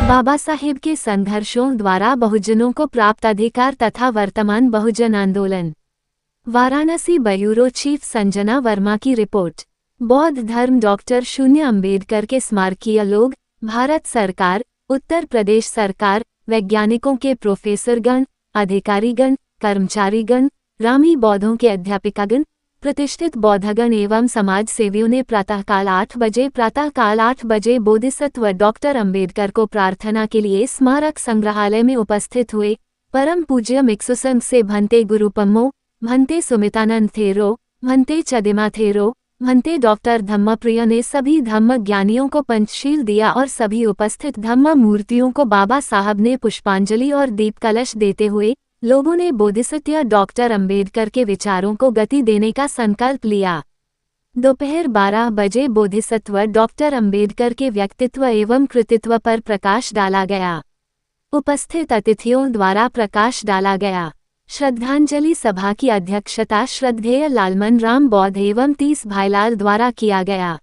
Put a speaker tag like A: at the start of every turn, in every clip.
A: बाबा साहेब के संघर्षों द्वारा बहुजनों को प्राप्त अधिकार तथा वर्तमान बहुजन आंदोलन। वाराणसी ब्यूरो चीफ संजना वर्मा की रिपोर्ट। बौद्ध धर्म डॉक्टर शून्य अम्बेडकर के स्मारकीय लोग, भारत सरकार, उत्तर प्रदेश सरकार, वैज्ञानिकों के प्रोफेसरगण, अधिकारीगण, कर्मचारीगण, रामी बौद्धों के अध्यापिकागण, प्रतिष्ठित बौद्धगण एवं समाज सेवियों ने प्रातःकाल 8 बजे बोधिसत्व डॉक्टर अम्बेडकर को प्रार्थना के लिए स्मारक संग्रहालय में उपस्थित हुए। परम पूज्य मिक्सुसंग से भंते गुरुपम्मो, भंते सुमितानंद थेरो, भंते चदिमा थेरो, भंते डॉक्टर धम्मप्रिय ने सभी धम्म ज्ञानियों को पंचशील दिया और सभी उपस्थित धम्म मूर्तियों को बाबा साहब ने पुष्पांजलि और दीप कलश देते हुए लोगों ने बोधिसत्व डॉक्टर अम्बेडकर के विचारों को गति देने का संकल्प लिया। दोपहर 12 बजे बोधिसत्व डॉक्टर अम्बेडकर के व्यक्तित्व एवं कृतित्व पर प्रकाश डाला गया। उपस्थित अतिथियों द्वारा प्रकाश डाला गया। श्रद्धांजलि सभा की अध्यक्षता श्रद्धेय लालमन राम बौद्ध एवं 30 भाईलाल द्वारा किया गया।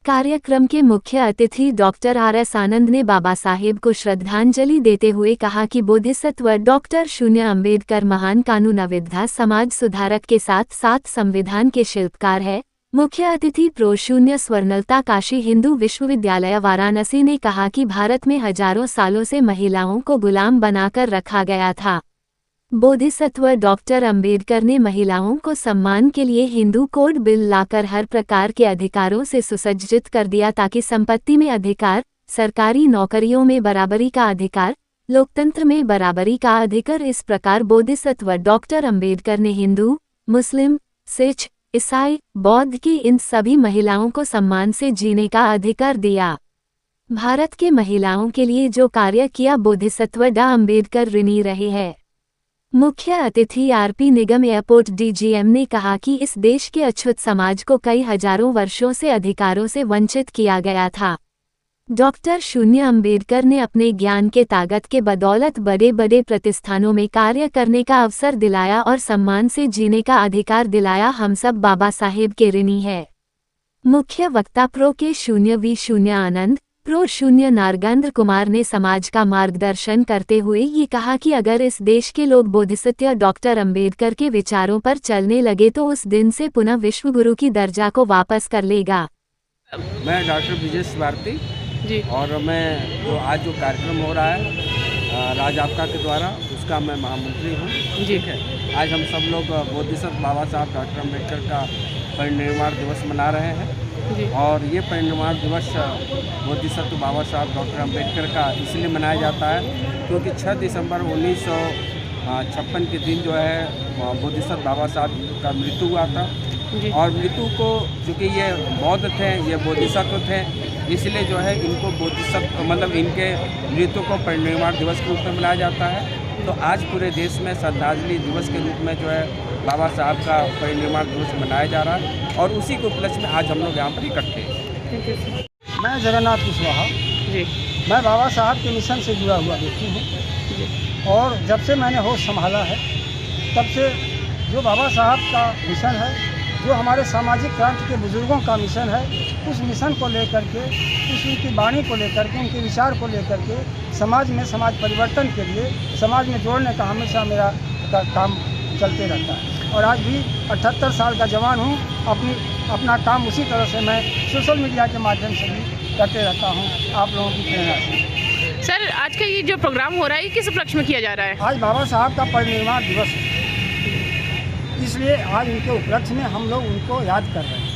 A: कार्यक्रम के मुख्य अतिथि डॉक्टर RS आनंद ने बाबा साहेब को श्रद्धांजलि देते हुए कहा कि बोधिसत्व डॉक्टर शून्य अम्बेडकर महान कानूनविद्धा समाज सुधारक के साथ साथ संविधान के शिल्पकार है। मुख्य अतिथि प्रो शून्य स्वर्णलता काशी हिंदू विश्वविद्यालय वाराणसी ने कहा कि भारत में हजारों सालों से महिलाओं को गुलाम बनाकर रखा गया था। बोधिसत्व डॉक्टर अम्बेडकर ने महिलाओं को सम्मान के लिए हिंदू कोड बिल लाकर हर प्रकार के अधिकारों से सुसज्जित कर दिया ताकि संपत्ति में अधिकार, सरकारी नौकरियों में बराबरी का अधिकार, लोकतंत्र में बराबरी का अधिकार। इस प्रकार बोधिसत्व डॉक्टर अम्बेडकर ने हिंदू, मुस्लिम, सिख, ईसाई, बौद्ध की इन सभी महिलाओं को सम्मान से जीने का अधिकार दिया। भारत के महिलाओं के लिए जो कार्य किया बोधिसत्व डॉ अम्बेडकर ऋणी रहे हैं। मुख्य अतिथि RP निगम एयरपोर्ट DGM ने कहा कि इस देश के अछूत समाज को कई हजारों वर्षों से अधिकारों से वंचित किया गया था। डॉक्टर शून्य अम्बेडकर ने अपने ज्ञान के ताकत के बदौलत बड़े बड़े प्रतिष्ठानों में कार्य करने का अवसर दिलाया और सम्मान से जीने का अधिकार दिलाया। हम सब बाबा साहेब के ऋणी हैं। मुख्य वक्ता प्रो के शून्य V शून्य आनंद, प्रो शून्य नारगेंद्र कुमार ने समाज का मार्गदर्शन करते हुए ये कहा कि अगर इस देश के लोग बोधिसत्व डॉक्टर अम्बेडकर के विचारों पर चलने लगे तो उस दिन से पुनः विश्व गुरु की दर्जा को वापस कर लेगा।
B: मैं डॉक्टर विजय भारती जी और मैं आज जो कार्यक्रम हो रहा है राज आपका के द्वारा उसका मैं महामंत्री हूँ जी। है आज हम सब लोग बोधिसत्व बाबा साहब डॉक्टर अम्बेडकर का परिनिर्वाण दिवस मना रहे हैं और ये परिनिर्वाण दिवस बोधिसत्व बाबा साहब डॉक्टर अम्बेडकर का इसलिए मनाया जाता है क्योंकि 6 दिसंबर 1956 के दिन जो है बोधिसत्व बाबा साहब का मृत्यु हुआ था और मृत्यु को चूँकि ये बौद्ध थे, ये बोधिसत्व थे, इसलिए जो है इनको बोधिसत्व मतलब इनके मृत्यु को परिनिर्वाण दिवस के रूप में मनाया जाता है। तो आज पूरे देश में श्रद्धांजलि दिवस के रूप में जो है बाबा साहब का परिनिर्वाण दिवस मनाया जा रहा है और उसी के उपलक्ष्य में आज हम लोग यहाँ पर इकट्ठे हैं।
C: मैं जगन्नाथ कुशवाहा जी। मैं बाबा साहब के मिशन से जुड़ा हुआ व्यक्ति हूँ और जब से मैंने होश संभाला है तब से जो बाबा साहब का मिशन है, जो हमारे सामाजिक क्रांति के बुजुर्गों का मिशन है, उस मिशन को लेकर के, उनकी वाणी को लेकर के, उनके विचार को लेकर के समाज में समाज परिवर्तन के लिए समाज में जोड़ने का हमेशा मेरा काम चलते रहता है और आज भी 78 साल का जवान हूँ। अपना काम उसी तरह से मैं सोशल मीडिया के माध्यम से भी करते रहता हूँ आप लोगों की प्रेरणा से।
D: सर आज का ये जो प्रोग्राम हो रहा है किस उपलक्ष्य में किया जा रहा है?
C: आज बाबा साहब का परिनिर्वाण दिवस है, इसलिए आज उनके उपलक्ष्य में हम लोग उनको याद कर रहे हैं।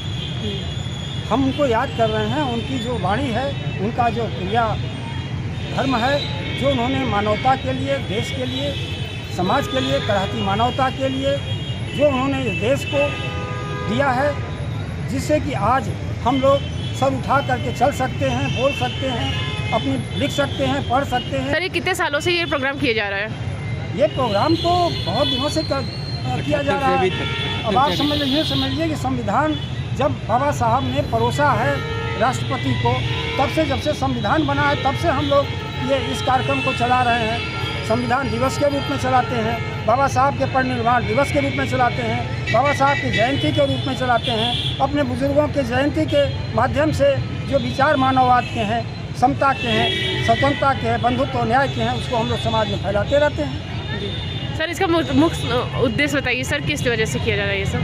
C: हम उनको याद कर रहे हैं। उनकी जो वाणी है, उनका जो क्रिया धर्म है, जो उन्होंने मानवता के लिए, देश के लिए, समाज के लिए, कराहती मानवता के लिए जो उन्होंने इस देश को दिया है, जिससे कि आज हम लोग सर उठा करके चल सकते हैं, बोल सकते हैं, अपनी लिख सकते हैं, पढ़ सकते हैं।
D: सर ये कितने सालों से ये प्रोग्राम किया जा रहा है?
C: ये प्रोग्राम तो बहुत दिनों से किया जा रहा है। अब आप समझिए कि संविधान जब बाबा साहब ने परोसा है राष्ट्रपति को, तब से जब से संविधान बना है तब से हम लोग ये इस कार्यक्रम को चला रहे हैं। संविधान दिवस के रूप में चलाते हैं, बाबा साहब के परिनिर्वाण दिवस के रूप में चलाते हैं, बाबा साहब की जयंती के रूप में चलाते हैं। अपने बुजुर्गों के जयंती के माध्यम से जो विचार मानववाद के हैं, समता के हैं, स्वतंत्रता के हैं, बंधुत्व न्याय के हैं, उसको हम लोग समाज में फैलाते रहते हैं।
D: सर इसका मुख्य उद्देश्य बताइए सर, किस वजह से किया जा रहा है ये सब?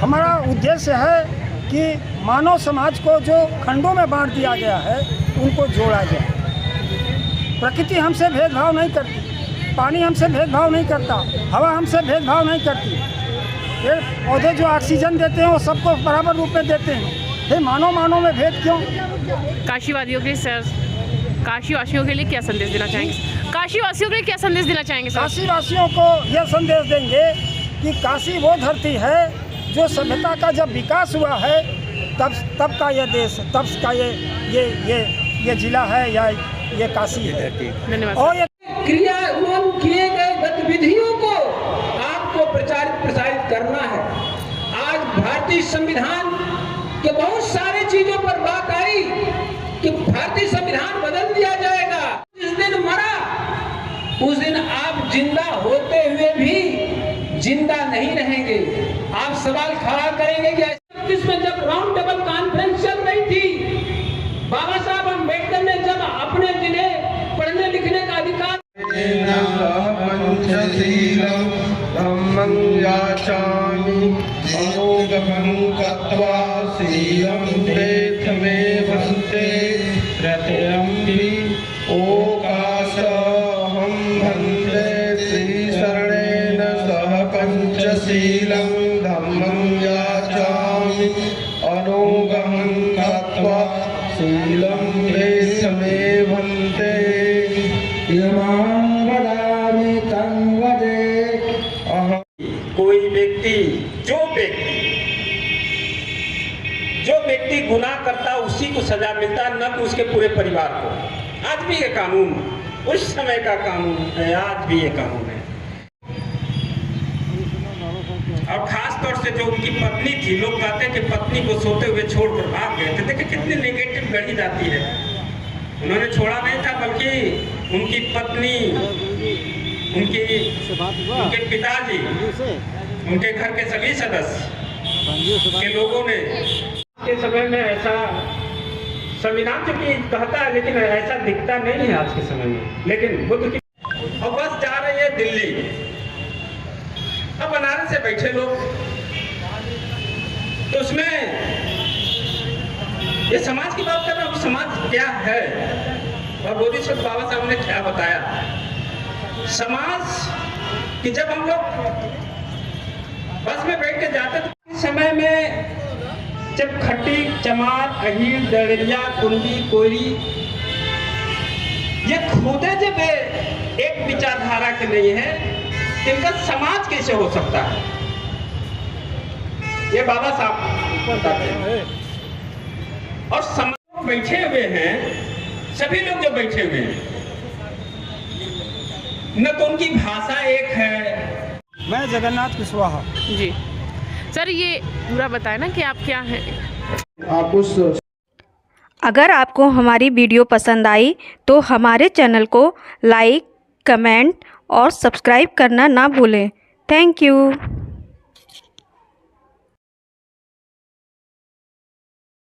C: हमारा उद्देश्य है कि मानव समाज को जो खंडों में बांट दिया गया है उनको जोड़ा जाए। प्रकृति हमसे भेदभाव नहीं करती, पानी हमसे भेदभाव नहीं करता, हवा हमसे भेदभाव नहीं करती, पेड़ पौधे जो ऑक्सीजन देते हैं वो सबको बराबर रूप में देते हैं। फिर मानव में भेद क्यों?
D: काशीवादियों के लिए सर, काशीवासियों के लिए क्या संदेश देना चाहेंगे? काशीवासियों के लिए क्या संदेश देना चाहेंगे सर?
C: काशीवासियों को यह संदेश देंगे कि काशी वो धरती है जो सभ्यता का जब विकास हुआ है तब का ये देश, तब का ये जिला है या ये काशी है।
D: धन्यवाद।
C: और ये
E: क्रियान्वयन किए गए गतिविधियों को आपको प्रसारित करना है। आज भारतीय संविधान के बहुत सारी चीजों पर बात आई कि भारतीय संविधान बदल दिया जाएगा। जिस दिन मरा उस दिन आप जिंदा होते हुए भी जिंदा नहीं रहेंगे। आप सवाल खड़ा करेंगे कि इसमें जब राउंड टेबल कॉन्फ्रेंस चल रही थी, बाबा साहब अम्बेडकर ने जब अपने जिन्हें पढ़ने लिखने का अधिकार
F: शीलं धम्मं याचामि अनुगमं कृत्वा शीलं देशमे भन्ते इमां वदामि तं वदे।
E: कोई व्यक्ति जो व्यक्ति गुनाह करता उसी को सजा मिलता, न कि उसके पूरे परिवार को। आज भी ये कानून, उस समय का कानून है, आज भी ये कानून है। और खास तौर से जो उनकी पत्नी थी, लोग कहते हैं कि पत्नी को सोते हुए छोड़कर भाग गए थे। देखिए कितनी नेगेटिव गढ़ी जाती है। उन्होंने छोड़ा नहीं था, बल्कि उनकी पत्नी, उनके पिताजी, उनके घर के सभी सदस्य के लोगों ने के समय में ऐसा संविधान जो कि कहता है, लेकिन ऐसा दिखता नहीं है आज के समय में। लेकिन बुद्ध की और बस जा रही है दिल्ली। अब बनारस से बैठे लोग, तो उसमें ये समाज की बात कर रहा हूँ। समाज क्या है और बोधिसत्व बाबा साहब ने क्या बताया? समाज कि जब हम लोग बस में बैठ के जाते थे, समय में जब खट्टी, चमार, अहीर, दड़िया, कुंडी, कोयरी ये खुदे जब एक विचारधारा के नहीं है, इनका समाज कैसे हो सकता है? ये बाबा साहब बताते हैं। और समाज बैठे हुए हैं, सभी लोग जो बैठे हुए हैं, न तो उनकी भाषा एक है।
C: मैं जगन्नाथ कुशवाहा
D: जी सर, ये पूरा बताए ना कि आप क्या हैं।
F: आप उस
G: अगर आपको हमारी वीडियो पसंद आई तो हमारे चैनल को लाइक, कमेंट और सब्सक्राइब करना ना भूलें। Thank you.